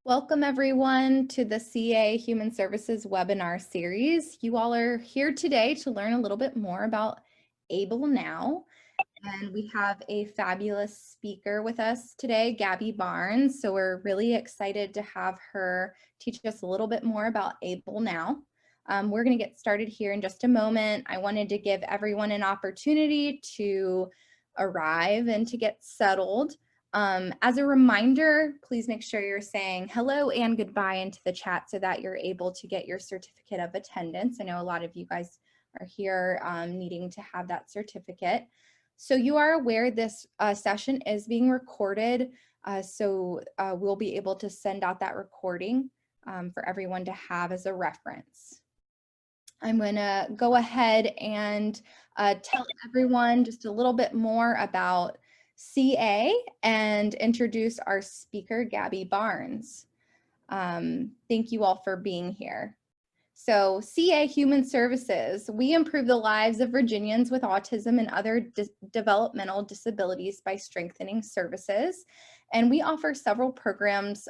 Welcome everyone to the CA Human Services webinar series. You all are here today to learn a little bit more about ABLEnow. And we have a fabulous speaker with us today, Gabby Barnes. So we're really excited to have her teach us a little bit more about ABLEnow. We're going to get started here in just a moment. I wanted to give everyone an opportunity to arrive and to get settled. As a reminder, please make sure you're saying hello and goodbye into the chat so that you're able to get your certificate of attendance. I know a lot of you guys are here needing to have that certificate. So you are aware this session is being recorded, so we'll be able to send out that recording for everyone to have as a reference. I'm going to go ahead and tell everyone just a little bit more about CA and introduce our speaker, Gabby Barnes. Thank you all for being here. So CA Human Services, we improve the lives of Virginians with autism and other developmental disabilities by strengthening services. And we offer several programs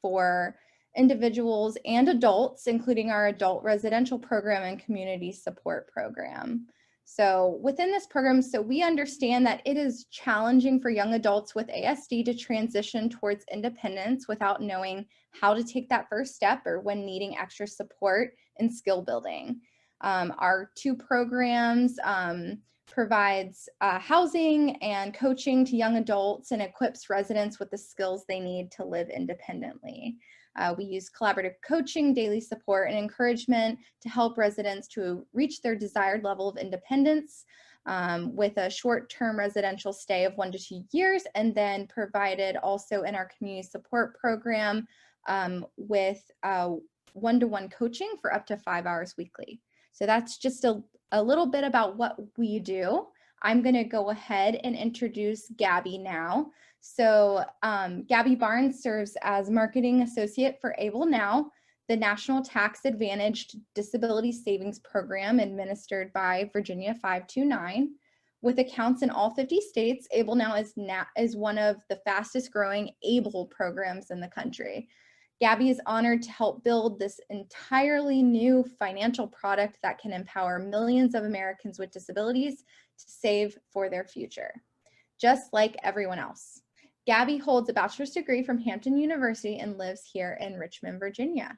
for individuals and adults, including our adult residential program and community support program. So within this program, we understand that it is challenging for young adults with ASD to transition towards independence without knowing how to take that first step or when needing extra support and skill building. Our two programs provides housing and coaching to young adults and equips residents with the skills they need to live independently. We use collaborative coaching, daily support, and encouragement to help residents to reach their desired level of independence with a short-term residential stay of 1 to 2 years, and then provided also in our community support program with one-to-one coaching for up to 5 hours weekly. So that's just a little bit about what we do. I'm going to go ahead and introduce Gabby now. So Gabby Barnes serves as Marketing Associate for ABLEnow, the National Tax Advantaged Disability Savings Program administered by Virginia 529. With accounts in all 50 states, ABLEnow is one of the fastest growing ABLE programs in the country. Gabby is honored to help build this entirely new financial product that can empower millions of Americans with disabilities to save for their future, just like everyone else. Gabby holds a bachelor's degree from Hampton University and lives here in Richmond, Virginia.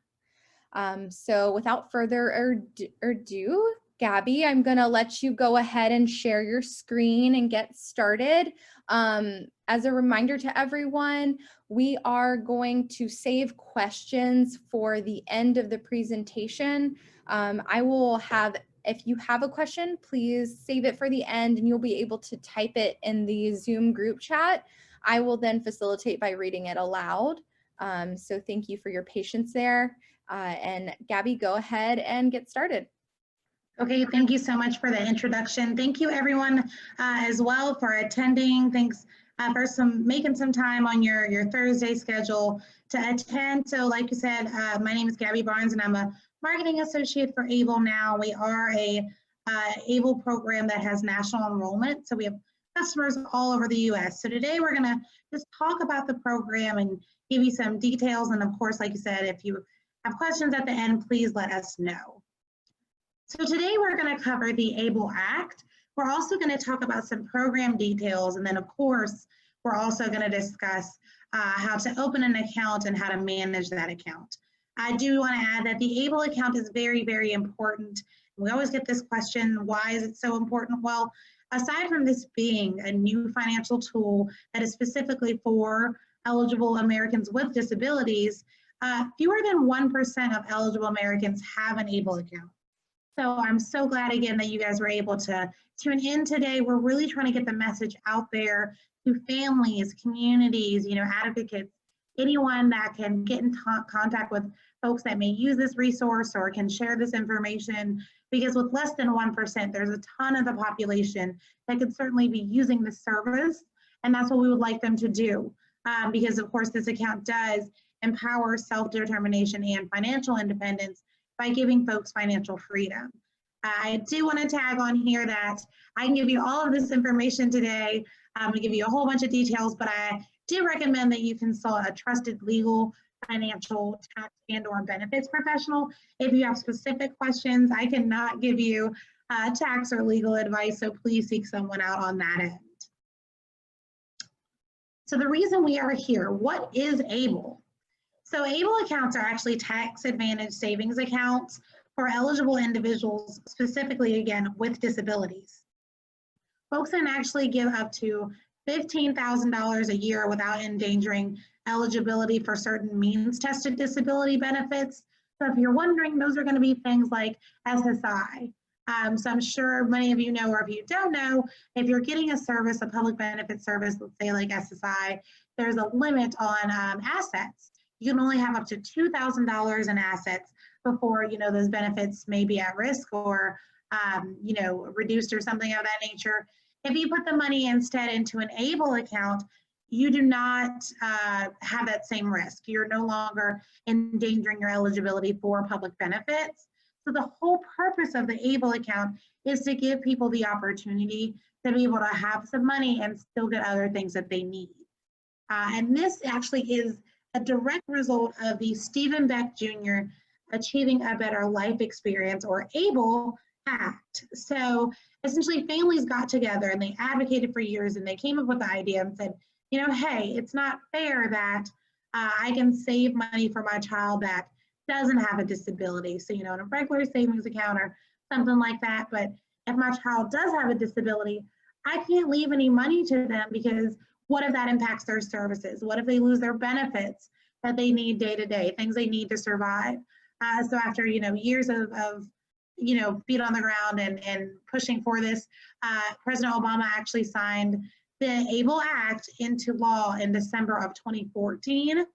So without further ado, Gabby, I'm going to let you go ahead and share your screen and get started. As a reminder to everyone, we are going to save questions for the end of the presentation. I will have, if you have a question, please save it for the end and you'll be able to type it in the Zoom group chat. I will then facilitate by reading it aloud. So thank you for your patience there. And Gabby, go ahead and get started. Okay, thank you so much for the introduction. Thank you everyone as well for attending. Thanks for making some time on your Thursday schedule to attend. So like you said, my name is Gabby Barnes and I'm a Marketing Associate for ABLEnow. We are a ABLE program that has national enrollment. So we have customers all over the US. So today we're gonna just talk about the program and give you some details. And of course, like you said, if you have questions at the end, please let us know. So today we're going to cover the ABLE Act. We're also going to talk about some program details. And then of course, we're also going to discuss how to open an account and how to manage that account. I do want to add that the ABLE account is very, very important. We always get this question, why is it so important? Well, aside from this being a new financial tool that is specifically for eligible Americans with disabilities, fewer than 1% of eligible Americans have an ABLE account. So I'm so glad again that you guys were able to tune in today. We're really trying to get the message out there to families, communities, advocates, anyone that can get in contact with folks that may use this resource or can share this information, because with less than 1%, there's a ton of the population that could certainly be using this service, and that's what we would like them to do, because of course this account does empower self-determination and financial independence by giving folks financial freedom. I do want to tag on here that I can give you all of this information today. I'm going to give you a whole bunch of details, but I do recommend that you consult a trusted legal financial, tax, and/or benefits professional. If you have specific questions, I cannot give you tax or legal advice, so please seek someone out on that end. So the reason we are here, what is ABLE? So ABLE accounts are actually tax advantage savings accounts for eligible individuals, specifically again with disabilities. Folks can actually give up to $15,000 a year without endangering eligibility for certain means-tested disability benefits. So if you're wondering, those are going to be things like SSI. So I'm sure many of you know, or if you don't know, if you're getting a service, a public benefit service, let's say like SSI, there's a limit on assets. You can only have up to $2,000 in assets before, you know, those benefits may be at risk or, you know, reduced or something of that nature. If you put the money instead into an ABLE account, you do not have that same risk. You're no longer endangering your eligibility for public benefits. So the whole purpose of the ABLE account is to give people the opportunity to be able to have some money and still get other things that they need. And this actually is a direct result of the Stephen Beck Jr. Achieving a Better Life Experience, or ABLE Act. So essentially families got together and they advocated for years, and they came up with the idea and said, you know, hey, it's not fair that I can save money for my child that doesn't have a disability. So, you know, in a regular savings account or something like that. But if my child does have a disability, I can't leave any money to them, because what if that impacts their services? What if they lose their benefits that they need day to day, things they need to survive? So after, you know, years of you know, feet on the ground and pushing for this, President Obama actually signed the ABLE Act into law in December of 2014.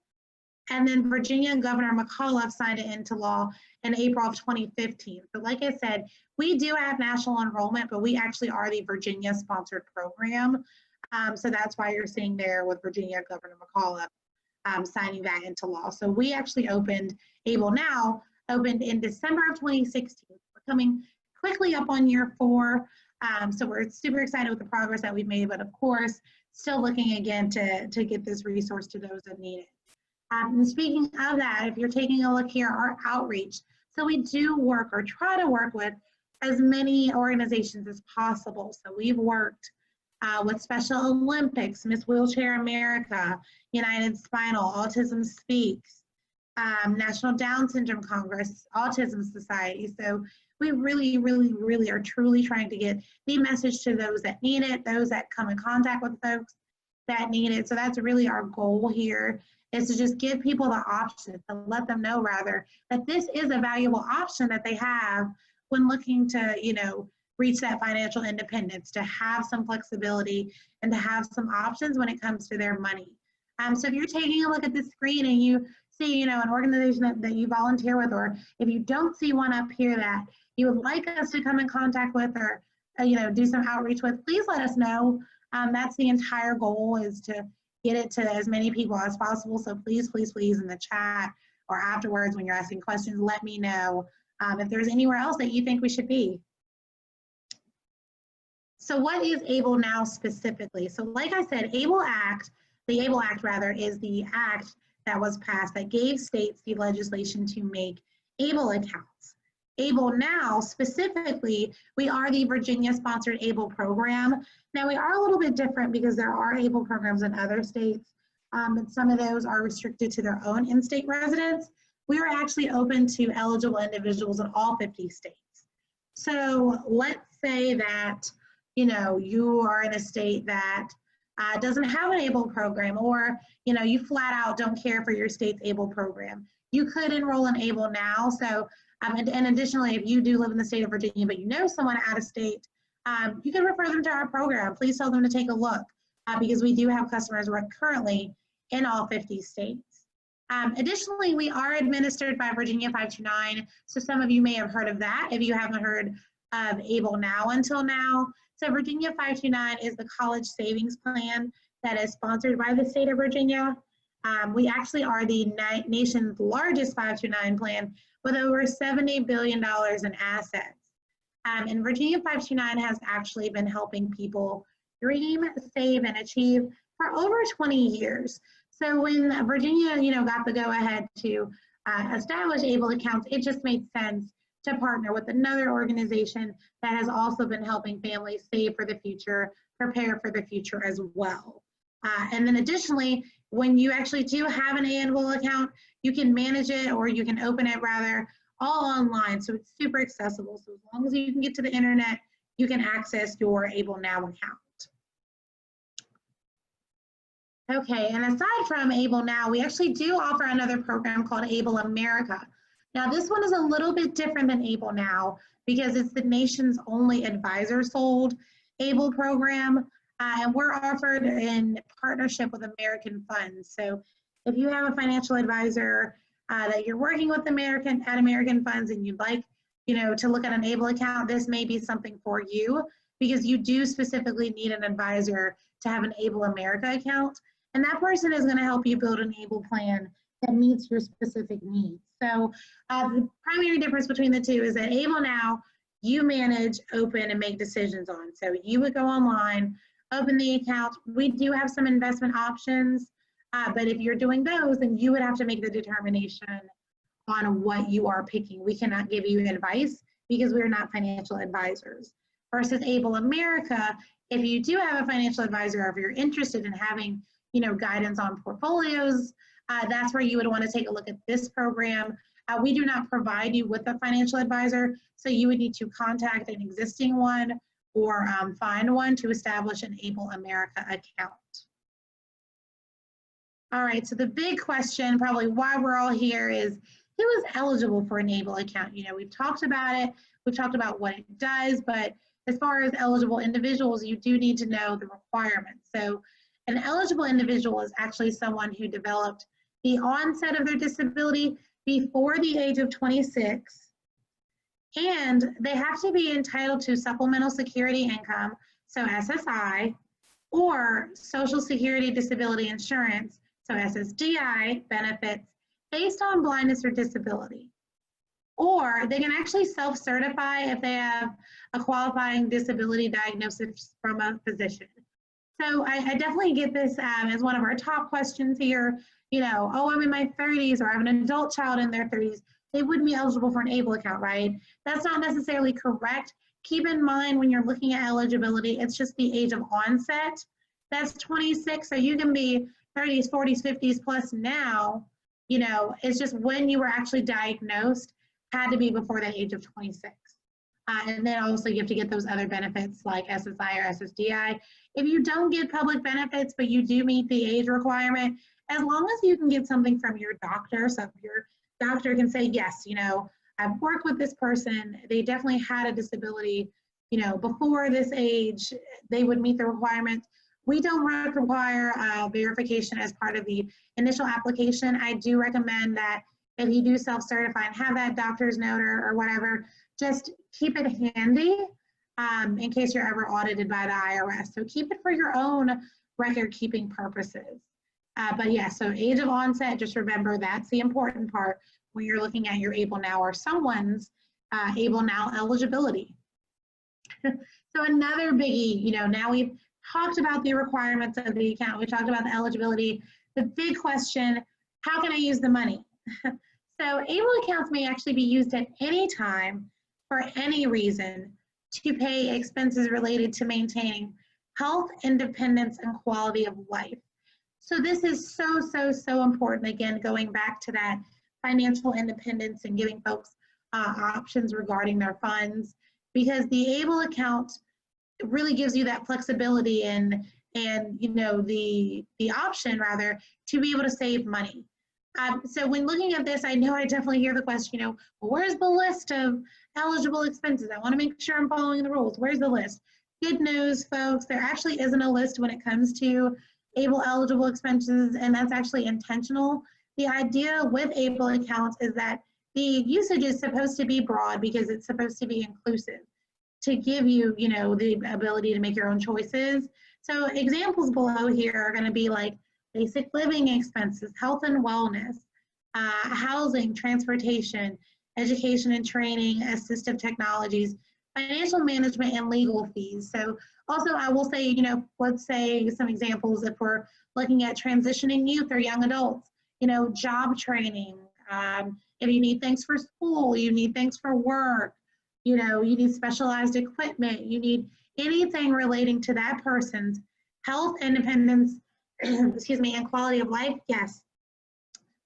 And then Virginia Governor McAuliffe signed it into law in April of 2015. So like I said, we do have national enrollment, but we actually are the Virginia sponsored program. So that's why you're seeing there with Virginia Governor McAuliffe signing that into law. So we actually opened ABLEnow, opened in December of 2016. We're coming quickly up on year 4. So we're super excited with the progress that we've made, but of course, still looking again to get this resource to those that need it. And speaking of that, if you're taking a look here, our outreach. So we do work, or try to work with, as many organizations as possible. So we've worked with Special Olympics, Miss Wheelchair America, United Spinal, Autism Speaks, National Down Syndrome Congress, Autism Society. So we really are truly trying to get the message to those that need it, those that come in contact with folks that need it. So that's really our goal here, is to just give people the option, to let them know rather, that this is a valuable option that they have when looking to, you know, reach that financial independence, to have some flexibility and to have some options when it comes to their money. So if you're taking a look at the screen and you see, you know, an organization that you volunteer with, or if you don't see one up here that you would like us to come in contact with, or you know, do some outreach with, please let us know. That's the entire goal, is to get it to as many people as possible. So please in the chat or afterwards when you're asking questions, let me know if there's anywhere else that you think we should be. So what is ABLEnow specifically? So like I said, the ABLE Act rather, is the act that was passed that gave states the legislation to make ABLE accounts. ABLEnow specifically, we are the Virginia sponsored ABLE program. Now we are a little bit different because there are ABLE programs in other states, but some of those are restricted to their own in-state residents. We are actually open to eligible individuals in all 50 states. So let's say that, you know, you are in a state that doesn't have an ABLE program, or, you know, you flat out don't care for your state's ABLE program. You could enroll in ABLEnow. So, and additionally, if you do live in the state of Virginia, but you know someone out of state, you can refer them to our program. Please tell them to take a look, because we do have customers who are currently in all 50 states. Additionally, we are administered by Virginia 529. So some of you may have heard of that if you haven't heard of ABLEnow until now. So Virginia 529 is the college savings plan that is sponsored by the state of Virginia. We actually are the nation's largest 529 plan with over $70 billion in assets. And Virginia 529 has actually been helping people dream, save, and achieve for over 20 years. So when Virginia, got the go-ahead to establish ABLE accounts, it just made sense to partner with another organization that has also been helping families save for the future, prepare for the future as well. And then additionally, when you actually do have an ABLE account, you can manage it, or you can open it rather, all online. So it's super accessible. So as long as you can get to the internet, you can access your ABLEnow account. Okay, and aside from ABLEnow, we actually do offer another program called ABLE America. Now this one is a little bit different than ABLEnow because it's the nation's only advisor-sold ABLE program, and we're offered in partnership with American Funds. So if you have a financial advisor that you're working with at American Funds and you'd like, to look at an ABLE account, this may be something for you because you do specifically need an advisor to have an ABLE America account. And that person is going to help you build an ABLE plan that meets your specific needs. So the primary difference between the two is that ABLEnow, you manage, open, and make decisions on. So you would go online, open the account. We do have some investment options, but if you're doing those, then you would have to make the determination on what you are picking. We cannot give you advice because we're not financial advisors. Versus ABLE America, if you do have a financial advisor, or if you're interested in having guidance on portfolios, that's where you would want to take a look at this program. We do not provide you with a financial advisor, so you would need to contact an existing one or find one to establish an ABLE America account. All right, so the big question, probably why we're all here, is who is eligible for an ABLE account? We've talked about it, we've talked about what it does, but as far as eligible individuals, you do need to know the requirements. So an eligible individual is actually someone who developed the onset of their disability before the age of 26, and they have to be entitled to supplemental security income, so SSI, or Social Security Disability Insurance, so SSDI benefits based on blindness or disability. Or they can actually self-certify if they have a qualifying disability diagnosis from a physician. So I definitely get this as one of our top questions here. Oh, I'm in my 30s, or I have an adult child in their 30s. They wouldn't be eligible for an ABLE account, right? That's not necessarily correct. Keep in mind when you're looking at eligibility, it's just the age of onset. That's 26, so you can be 30s, 40s, 50s plus now. It's just when you were actually diagnosed had to be before the age of 26. And then also you have to get those other benefits like SSI or SSDI. If you don't get public benefits, but you do meet the age requirement, as long as you can get something from your doctor, so if your doctor can say, yes, I've worked with this person, they definitely had a disability, before this age, they would meet the requirements. We don't require verification as part of the initial application. I do recommend that if you do self-certify and have that doctor's note or whatever, just keep it handy in case you're ever audited by the IRS. So keep it for your own record-keeping purposes. But yeah, so age of onset, just remember that's the important part when you're looking at your ABLEnow or someone's ABLEnow eligibility. So another biggie, now we've talked about the requirements of the account, we talked about the eligibility. The big question, how can I use the money? So ABLE accounts may actually be used at any time for any reason to pay expenses related to maintaining health, independence, and quality of life. So this is so important. Again, going back to that financial independence and giving folks options regarding their funds, because the ABLE account really gives you that flexibility and the option rather to be able to save money. So when looking at this, I know I definitely hear the question, well, where's the list of eligible expenses? I want to make sure I'm following the rules. Where's the list? Good news, folks, there actually isn't a list when it comes to ABLE eligible expenses, and that's actually intentional. The idea with ABLE accounts is that the usage is supposed to be broad because it's supposed to be inclusive to give you, the ability to make your own choices. So examples below here are going to be like basic living expenses, health and wellness, housing, transportation, education and training, assistive technologies, financial management, and legal fees. So also I will say, you know, let's say some examples if we're looking at transitioning youth or young adults, you know, job training, if you need things for school, you need things for work, you know, you need specialized equipment, you need anything relating to that person's health, independence, excuse me, and quality of life, yes,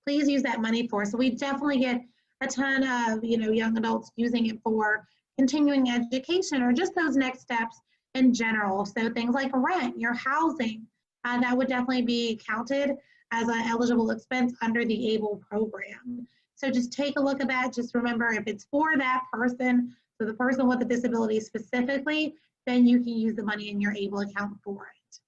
please use that money for. So we definitely get a ton of, you know, young adults using it for continuing education or just those next steps in general. So things like rent, your housing, that would definitely be counted as an eligible expense under the ABLE program. So just take a look at that. Just remember, if it's for that person, so the person with a disability specifically, then you can use the money in your ABLE account for it.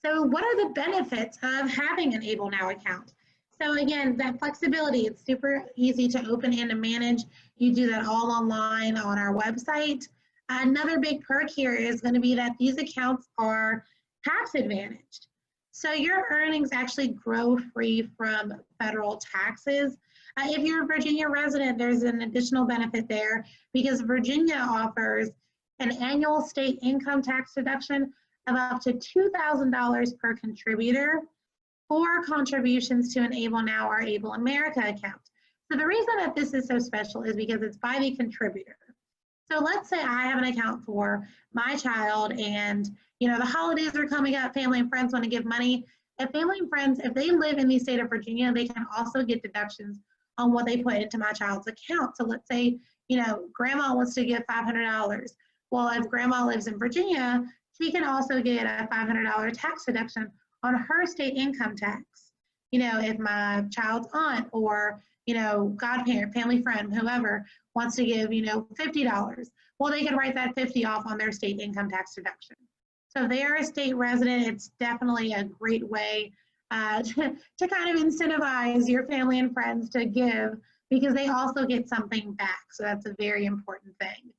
So what are the benefits of having an ABLEnow account? So again, that flexibility, it's super easy to open and to manage. You do that all online on our website. Another big perk here is going to be that these accounts are tax advantaged. So your earnings actually grow free from federal taxes. If you're a Virginia resident, there's an additional benefit there because Virginia offers an annual state income tax deduction of up to $2,000 per contributor for contributions to an ABLEnow or Able America account. So the reason that this is so special is because it's by the contributor. So let's say I have an account for my child and, you know, the holidays are coming up, family and friends want to give money. If family and friends, if they live in the state of Virginia, they can also get deductions on what they put into my child's account. So let's say, you know, grandma wants to give $500. Well, if grandma lives in Virginia, she can also get a $500 tax deduction on her state income tax. You know, if my child's aunt or, you know, godparent, family friend, whoever wants to give, you know, $50, well, they can write that 50 off on their state income tax deduction. So if they are a state resident, it's definitely a great way to kind of incentivize your family and friends to give because they also get something back. So that's a very important thing.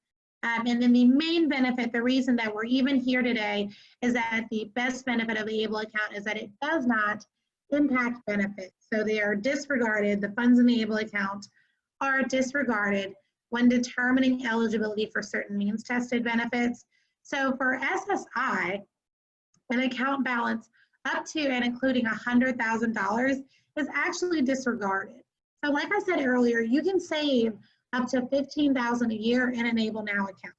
And then the main benefit, the reason that we're even here today is that the best benefit of the ABLE account is that it does not impact benefits. So they are disregarded, the funds in the ABLE account are disregarded when determining eligibility for certain means tested benefits. So for SSI, an account balance up to and including $100,000 is actually disregarded. So like I said earlier, you can save up to $15,000 a year in an ABLEnow account.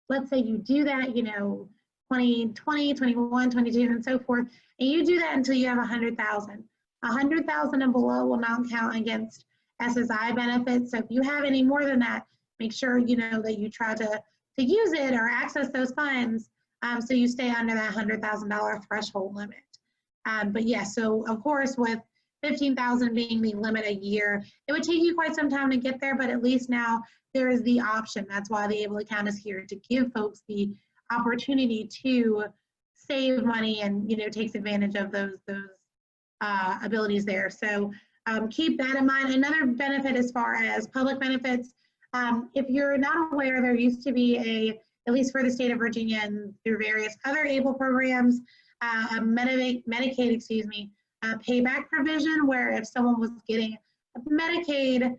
Let's say you do that, you know, 2020, 21, 22, and so forth, and you do that until you have 100,000. 100,000 and below will not count against SSI benefits. So if you have any more than that, make sure you know that you try to use it or access those funds so you stay under that $100,000 threshold limit. But yes, so of course with 15,000 being the limit a year, it would take you quite some time to get there, but at least now there is the option. That's why the ABLE account is here, to give folks the opportunity to save money and, you know, takes advantage of those abilities there. So keep that in mind. Another benefit as far as public benefits, if you're not aware, there used to be at least for the state of Virginia and through various other ABLE programs, a Medicaid, excuse me, payback provision where if someone was getting a Medicaid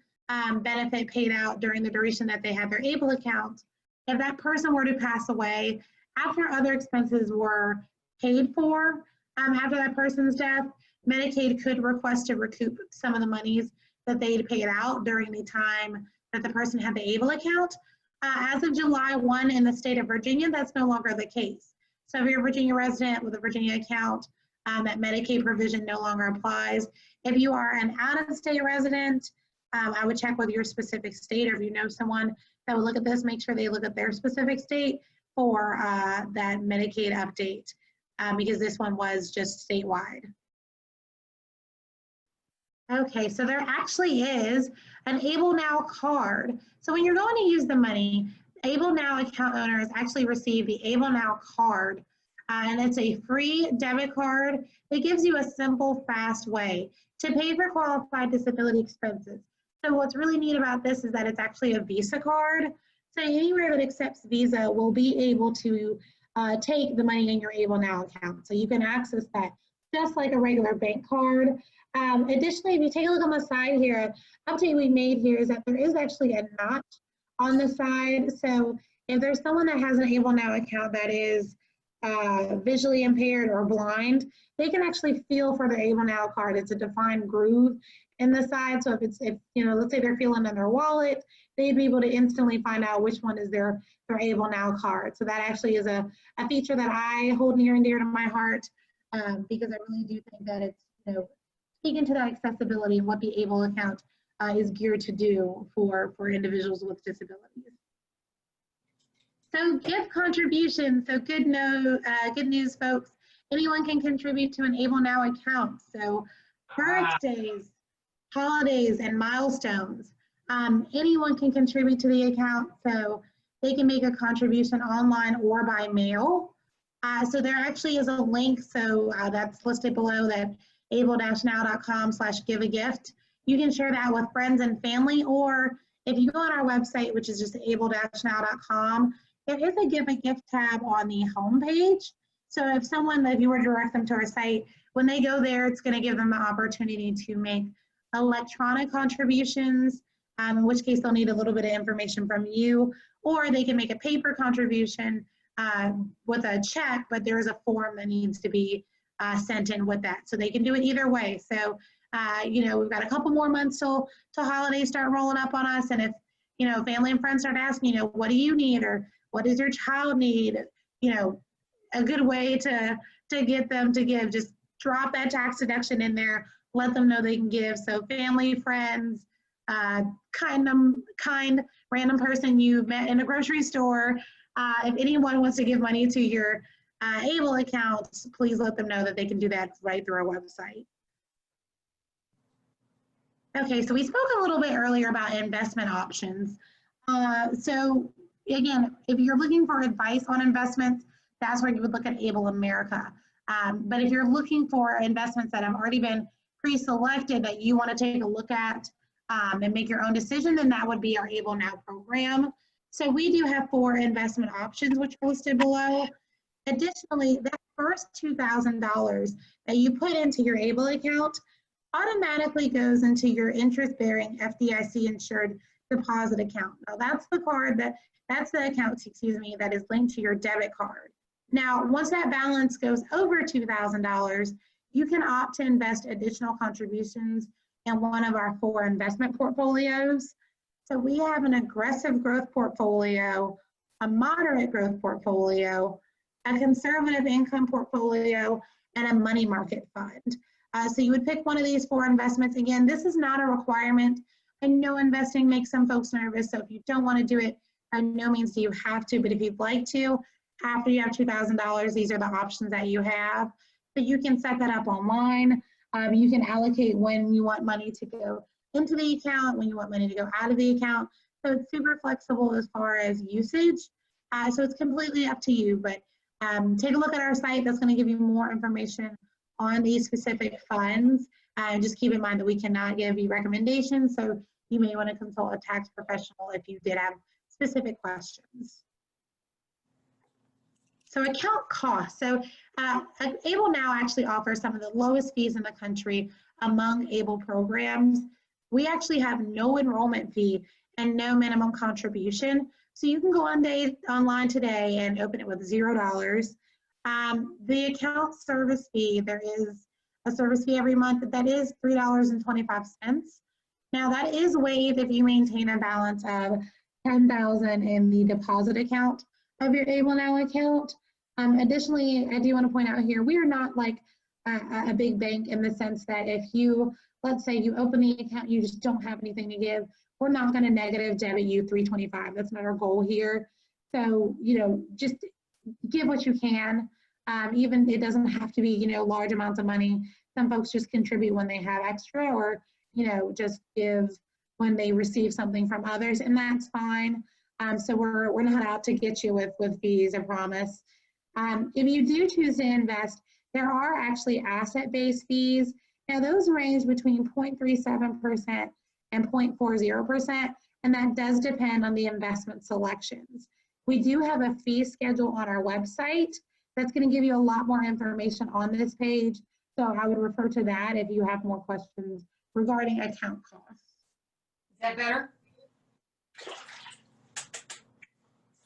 benefit paid out during the duration that they had their ABLE account, if that person were to pass away after other expenses were paid for after that person's death, Medicaid could request to recoup some of the monies that they'd paid out during the time that the person had the ABLE account. As of July 1 in the state of Virginia, that's no longer the case. So if you're a Virginia resident with a Virginia account, that Medicaid provision no longer applies. If you are an out-of-state resident, I would check with your specific state, or if you know someone that would look at this, make sure they look at their specific state for that Medicaid update, because this one was just statewide. Okay, so there actually is an ABLEnow card. So when you're going to use the money, ABLEnow account owners actually receive the ABLEnow card, and it's a free debit card. It gives you a simple, fast way to pay for qualified disability expenses. So what's really neat about this is that it's actually a Visa card. So anywhere that accepts Visa will be able to take the money in your ABLEnow account. So you can access that just like a regular bank card. Additionally, if you take a look on the side here, update we made here is that there is actually a notch on the side. So if there's someone that has an ABLEnow account that is visually impaired or blind, they can actually feel for their ABLEnow card. It's a defined groove in the side. So if you know, let's say they're feeling in their wallet, they'd be able to instantly find out which one is their ABLEnow card. So that actually is a feature that I hold near and dear to my heart, because I really do think that it's, you know, speaking to that accessibility and what the ABLE account is geared to do for individuals with disabilities. So gift contributions. So good news, folks. Anyone can contribute to an ABLEnow account. So birthdays, holidays, and milestones. Anyone can contribute to the account. So they can make a contribution online or by mail. So there actually is a link. So that's listed below, that able-now.com/give-a-gift. You can share that with friends and family, or if you go on our website, which is just able-now.com, there is a give a gift tab on the home page. So if you were to direct them to our site, when they go there, it's going to give them the opportunity to make electronic contributions, in which case they'll need a little bit of information from you, or they can make a paper contribution with a check, but there is a form that needs to be sent in with that. So they can do it either way. So, you know, we've got a couple more months till holidays start rolling up on us. And if, you know, family and friends start asking, you know, what do you need, or what does your child need? You know, a good way to get them to give, just drop that tax deduction in there, let them know they can give. So family, friends, kind random person you met in a grocery store, if anyone wants to give money to your ABLE account, please let them know that they can do that right through our website. Okay, so we spoke a little bit earlier about investment options. So again, if you're looking for advice on investments, that's where you would look at ABLE America. But if you're looking for investments that have already been pre-selected that you want to take a look at and make your own decision, then that would be our ABLEnow program. So we do have 4 investment options, which are listed below. Additionally, that first $2,000 that you put into your ABLE account automatically goes into your interest-bearing FDIC insured deposit account. Now that's the account, excuse me, that is linked to your debit card. Now, once that balance goes over $2,000, you can opt to invest additional contributions in one of our 4 investment portfolios. So we have an aggressive growth portfolio, a moderate growth portfolio, a conservative income portfolio, and a money market fund. So you would pick one of these 4 investments. Again, this is not a requirement. I know investing makes some folks nervous, so if you don't want to do it, by no means do you have to, but if you'd like to, after you have $2,000, these are the options that you have. So you can set that up online. You can allocate when you want money to go into the account, when you want money to go out of the account. So it's super flexible as far as usage. So it's completely up to you, but take a look at our site. That's going to give you more information on these specific funds. Just keep in mind that we cannot give you recommendations, so you may want to consult a tax professional if you did have specific questions. So account costs. So ABLEnow actually offers some of the lowest fees in the country among ABLE programs. We actually have no enrollment fee and no minimum contribution. So you can go online today and open it with $0. The account service fee, there is a service fee every month that is $3.25. Now that is waived if you maintain a balance of $10,000 in the deposit account of your ABLEnow account. Additionally, I do want to point out here, we are not like a big bank in the sense that if you, let's say you open the account, you just don't have anything to give, we're not going to negative debit you $3.25. That's not our goal here. So, you know, just give what you can. Even it doesn't have to be, you know, large amounts of money. Some folks just contribute when they have extra, or, you know, just give when they receive something from others, and that's fine. So we're not out to get you with fees, I promise. If you do choose to invest, there are actually asset-based fees. Now those range between 0.37% and 0.40%, and that does depend on the investment selections. We do have a fee schedule on our website that's going to give you a lot more information on this page. So I would refer to that if you have more questions regarding account costs. Is that better?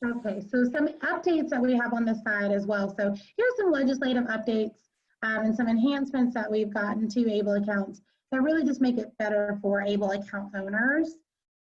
Okay, so some updates that we have on the side as well. So here's some legislative updates and some enhancements that we've gotten to ABLE accounts that really just make it better for ABLE account owners.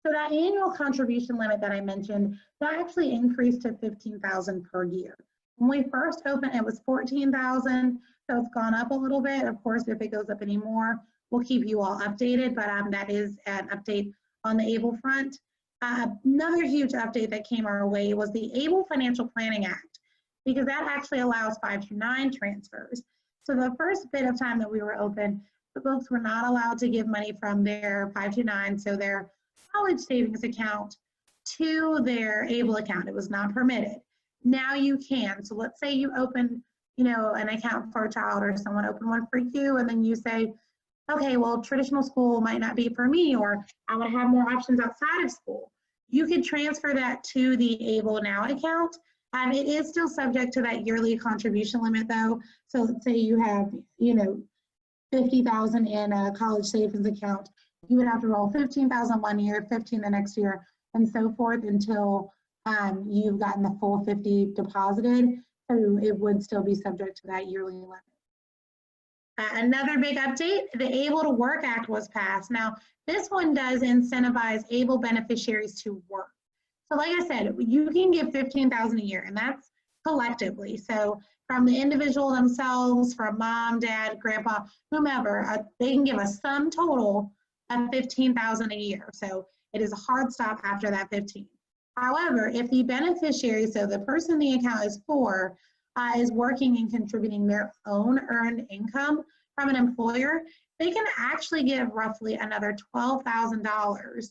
So that annual contribution limit that I mentioned, that actually increased to $15,000 per year. When we first opened, it was $14,000, so it's gone up a little bit. Of course, if it goes up any more, we'll keep you all updated, but that is an update on the ABLE front. Another huge update that came our way was the ABLE Financial Planning Act, because that actually allows 529 transfers. So the first bit of time that we were open, the folks were not allowed to give money from their 529, so their college savings account, to their ABLE account. It was not permitted. Now you can. So let's say you open, an account for a child, or someone opened one for you, and then you say, okay, well, traditional school might not be for me, or I want to have more options outside of school. You could transfer that to the ABLEnow account. It is still subject to that yearly contribution limit though. So let's say you have, $50,000 in a college savings account. You would have to roll $15,000 one year, 15 the next year, and so forth until you've gotten the full 50 deposited. So it would still be subject to that yearly limit. Another big update, the Able to Work Act was passed. Now, this one does incentivize ABLE beneficiaries to work. So like I said, you can give $15,000 a year, and that's collectively. So from the individual themselves, from mom, dad, grandpa, whomever, they can give a sum total of $15,000 a year. So it is a hard stop after that 15. However, if the beneficiary, so the person the account is for, is working and contributing their own earned income from an employer, they can actually give roughly another $12,000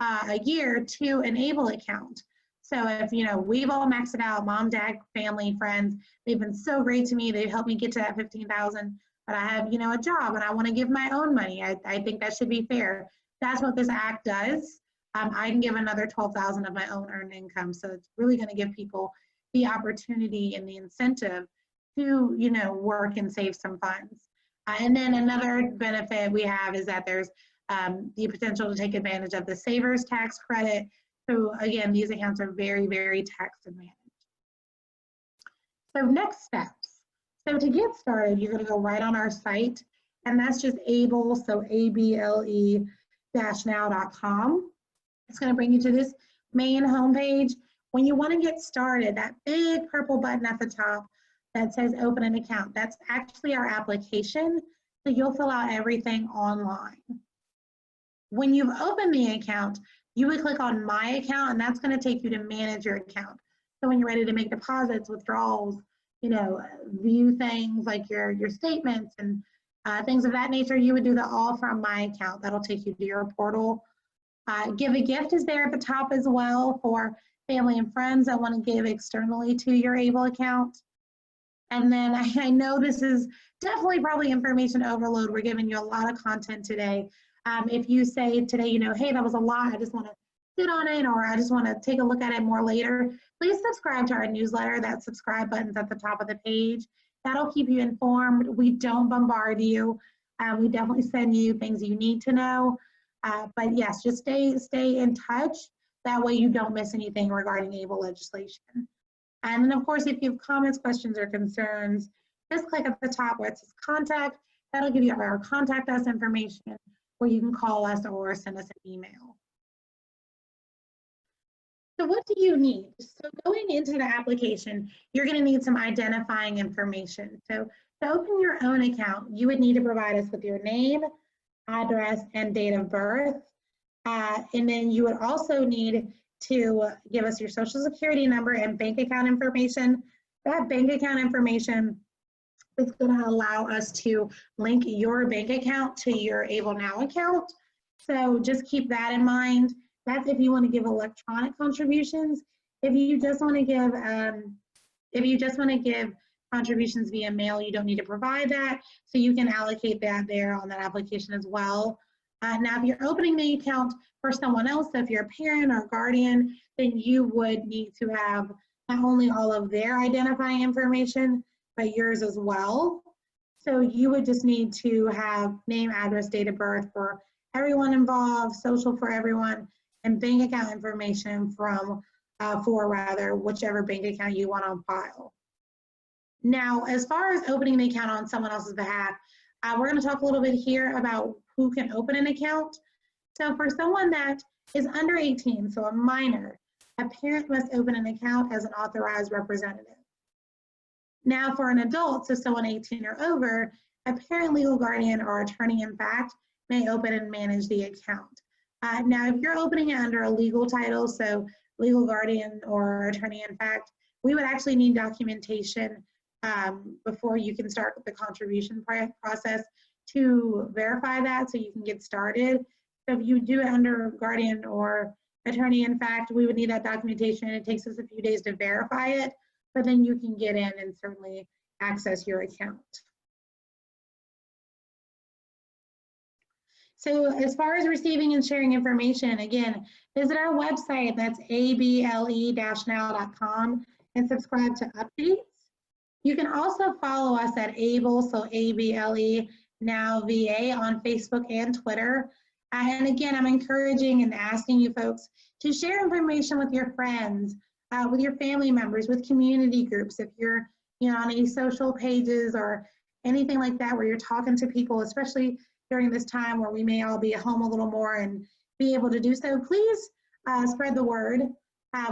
a year to an ABLE account. So if, we've all maxed it out, mom, dad, family, friends, they've been so great to me, they've helped me get to that 15,000, but I have, a job and I want to give my own money. I think that should be fair. That's what this act does. I can give another $12,000 of my own earned income. So it's really going to give people the opportunity and the incentive to, work and save some funds. And then another benefit we have is that there's the potential to take advantage of the Savers Tax Credit. So again, these accounts are very, very tax advantaged. So next steps. So to get started, you're going to go right on our site, and that's just ABLE, so ABLEnow.com. It's going to bring you to this main homepage. When you want to get started, that big purple button at the top that says open an account, that's actually our application. So you'll fill out everything online. When you've opened the account, you would click on My Account, and that's going to take you to manage your account. So when you're ready to make deposits, withdrawals, view things like your statements and things of that nature, you would do that all from My Account. That'll take you to your portal. Give a Gift is there at the top as well for family and friends that want to give externally to your ABLE account. And then I know this is definitely probably information overload. We're giving you a lot of content today. If you say today, hey, that was a lot, I just want to sit on it, or I just want to take a look at it more later, please subscribe to our newsletter. That subscribe button's at the top of the page. That'll keep you informed. We don't bombard you. We definitely send you things you need to know. But yes, just stay in touch. That way you don't miss anything regarding ABLE legislation. And then of course, if you have comments, questions, or concerns, just click at the top where it says contact. That'll give you our contact us information, where you can call us or send us an email. So what do you need? So going into the application, you're going to need some identifying information. So to open your own account, you would need to provide us with your name, address, and date of birth. And then you would also need to give us your social security number and bank account information. That bank account information is going to allow us to link your bank account to your ABLEnow account. So just keep that in mind. That's if you want to give electronic contributions. If you just want to give contributions via mail, you don't need to provide that. So you can allocate that there on that application as well. Now, if you're opening the account for someone else, so if you're a parent or guardian, then you would need to have not only all of their identifying information, but yours as well. So you would just need to have name, address, date of birth for everyone involved, social for everyone, and bank account information from for rather, whichever bank account you want on file. Now, as far as opening the account on someone else's behalf, we're going to talk a little bit here about who can open an account. So for someone that is under 18, so a minor, a parent must open an account as an authorized representative. Now for an adult, so someone 18 or over, a parent, legal guardian, or attorney in fact may open and manage the account. Now if you're opening it under a legal title, so legal guardian or attorney in fact, we would actually need documentation before you can start the contribution process to verify that so you can get started. So if you do it under guardian or attorney in fact, we would need that documentation. It takes us a few days to verify it, but then you can get in and certainly access your account. So as far as receiving and sharing information, again, visit our website, that's ABLE-now.com, and subscribe to updates. You can also follow us at ABLE, so ABLEnow VA on Facebook and Twitter. And again, I'm encouraging and asking you folks to share information with your friends, with your family members, with community groups. If you're on any social pages or anything like that where you're talking to people, especially during this time where we may all be at home a little more and be able to do so, please spread the word.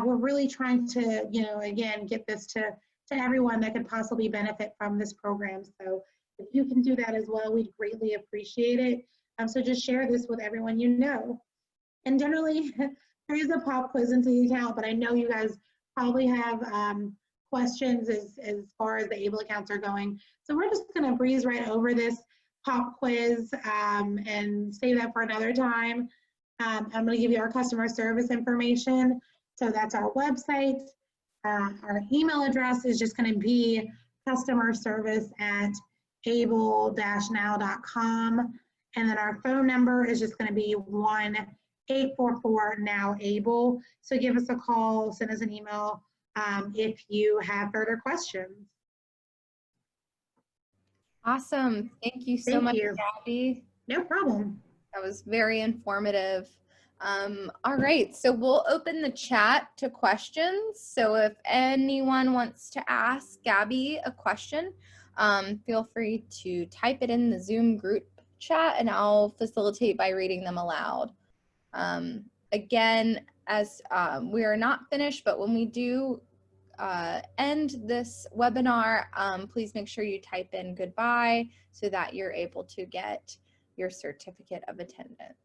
We're really trying to, again, get this to everyone that could possibly benefit from this program. So if you can do that as well, we'd greatly appreciate it. So just share this with everyone you know. And generally, there is a pop quiz into the account, but I know you guys probably have questions as far as the ABLE accounts are going. So we're just gonna breeze right over this pop quiz and save that for another time. I'm gonna give you our customer service information. So that's our website. Our email address is just going to be customerservice@able-now.com. And then our phone number is just going to be 1-844-NOW-ABLE. So give us a call, send us an email if you have further questions. Awesome. Thank you so much, Gabby. No problem. That was very informative. All right, so we'll open the chat to questions. So if anyone wants to ask Gabby a question, feel free to type it in the Zoom group chat and I'll facilitate by reading them aloud. Again, as we are not finished, but when we do end this webinar, please make sure you type in goodbye so that you're able to get your certificate of attendance.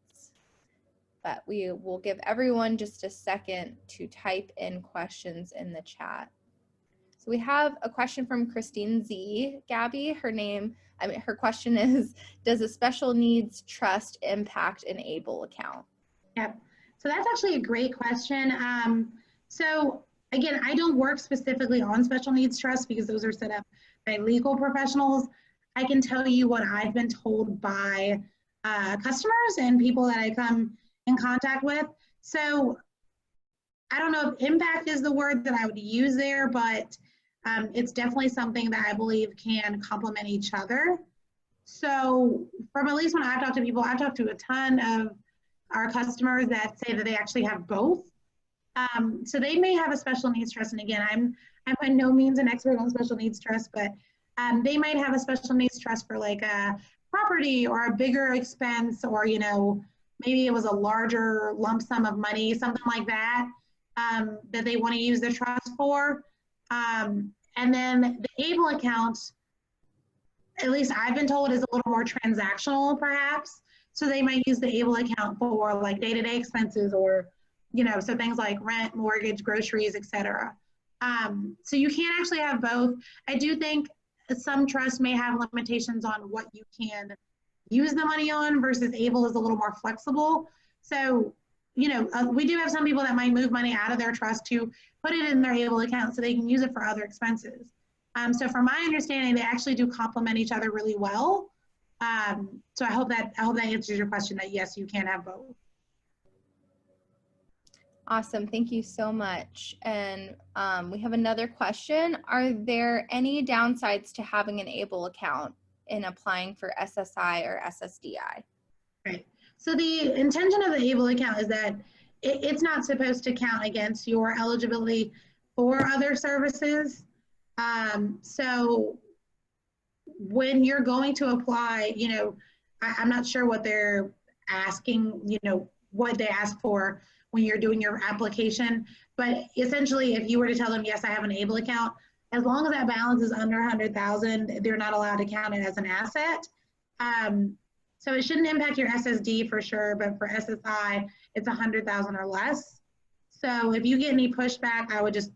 But we will give everyone just a second to type in questions in the chat. So we have a question from Christine Z. Gabby, her question is, does a special needs trust impact an ABLE account? Yep, so that's actually a great question. So again, I don't work specifically on special needs trusts because those are set up by legal professionals. I can tell you what I've been told by customers and people that I come in contact with. So I don't know if impact is the word that I would use there, but it's definitely something that I believe can complement each other. So from at least when I've talked to people, I've talked to a ton of our customers that say that they actually have both. So they may have a special needs trust, and again, I'm by no means an expert on special needs trust, but they might have a special needs trust for like a property or a bigger expense, or maybe it was a larger lump sum of money, something like that, that they want to use the trust for. And then the ABLE account, at least I've been told, is a little more transactional perhaps. So they might use the ABLE account for like day-to-day expenses, or, so things like rent, mortgage, groceries, etc. So you can't actually have both. I do think some trusts may have limitations on what you can use the money on versus ABLE is a little more flexible. So, we do have some people that might move money out of their trust to put it in their ABLE account so they can use it for other expenses. So from my understanding, they actually do complement each other really well. So I hope that answers your question, that yes, you can have both. Awesome, thank you so much. And we have another question. Are there any downsides to having an ABLE account in applying for SSI or SSDI? Right. So the intention of the ABLE account is that it's not supposed to count against your eligibility for other services. So when you're going to apply, I'm not sure what they're asking, what they ask for when you're doing your application. But essentially, if you were to tell them, yes, I have an ABLE account, as long as that balance is under 100,000, they're not allowed to count it as an asset. So it shouldn't impact your SSD for sure, but for SSI, it's 100,000 or less. So if you get any pushback, I would just,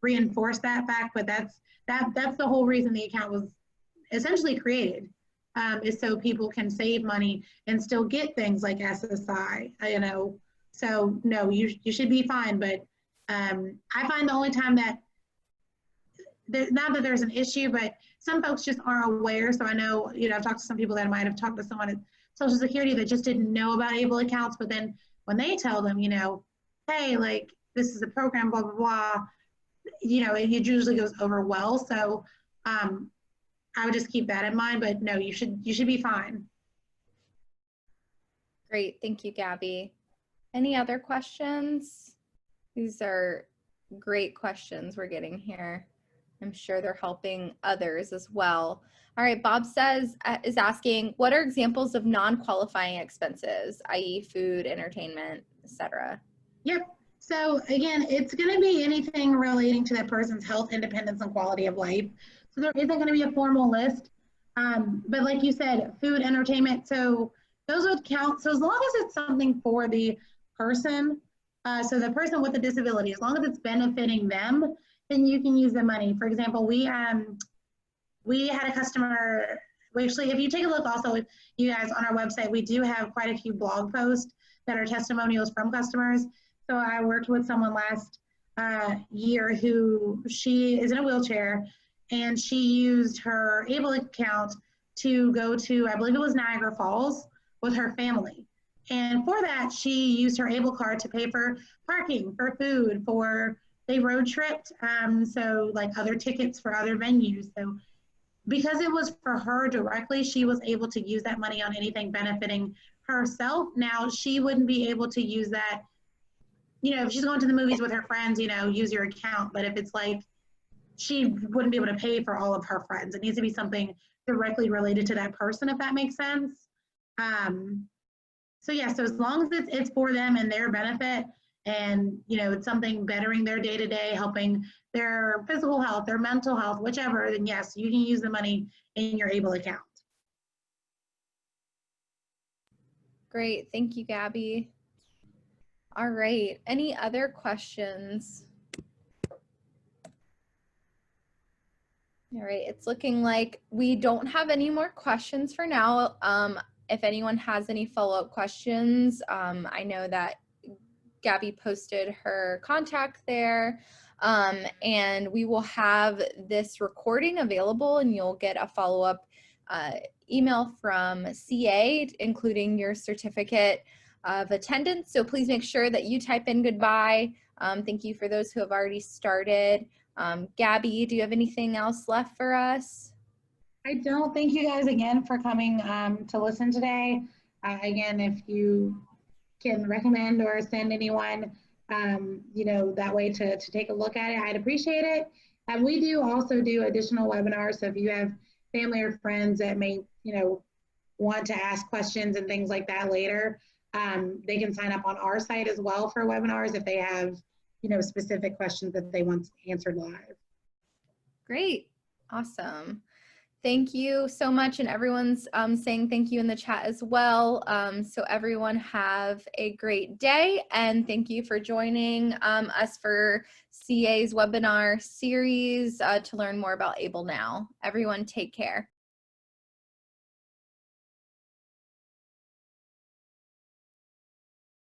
reinforce that fact. But that's the whole reason the account was essentially created, is so people can save money and still get things like SSI. So no, you should be fine. But I find the only time that not that there's an issue, but some folks just aren't aware. So I know, I've talked to some people that might have talked to someone at Social Security that just didn't know about ABLE accounts, but then when they tell them, hey, like, this is a program, blah, blah, blah, it usually goes over well. So I would just keep that in mind, but no, you should be fine. Great, thank you, Gabby. Any other questions? These are great questions we're getting here. I'm sure they're helping others as well. All right, Bob is asking, what are examples of non-qualifying expenses, i.e. food, entertainment, etc.? Yep. So again, it's going to be anything relating to that person's health, independence, and quality of life. So there isn't going to be a formal list. But like you said, food, entertainment, so those would count. So as long as it's something for the person, so the person with a disability, as long as it's benefiting them, then you can use the money. For example, we had a customer, actually, if you take a look also, you guys, on our website, we do have quite a few blog posts that are testimonials from customers. So I worked with someone last year who, she is in a wheelchair, and she used her ABLE account to go to, I believe it was Niagara Falls, with her family. And for that, she used her ABLE card to pay for parking, for food, for, they road tripped, so like other tickets for other venues. So because it was for her directly, she was able to use that money on anything benefiting herself. Now, she wouldn't be able to use that, if she's going to the movies with her friends, use your account. But if it's like, she wouldn't be able to pay for all of her friends. It needs to be something directly related to that person, if that makes sense. So yeah, so as long as it's for them and their benefit, and it's something bettering their day-to-day, helping their physical health, their mental health, whichever, then yes, you can use the money in your ABLE account. Great, thank you, Gabby. All right, any other questions? All right, it's looking like we don't have any more questions for now. If anyone has any follow-up questions, I know that Gabby posted her contact there, and we will have this recording available, and you'll get a follow-up email from CA, including your certificate of attendance. So please make sure that you type in goodbye. Thank you for those who have already started. Gabby, do you have anything else left for us? I don't. Thank you guys again for coming to listen today. Again, if you can recommend or send anyone, that way to take a look at it, I'd appreciate it. And we do also do additional webinars. So if you have family or friends that may, want to ask questions and things like that later, they can sign up on our site as well for webinars if they have, specific questions that they want answered live. Great. Awesome. Thank you so much. And everyone's saying thank you in the chat as well. So everyone have a great day, and thank you for joining us for CA's webinar series to learn more about ABLEnow. Everyone take care.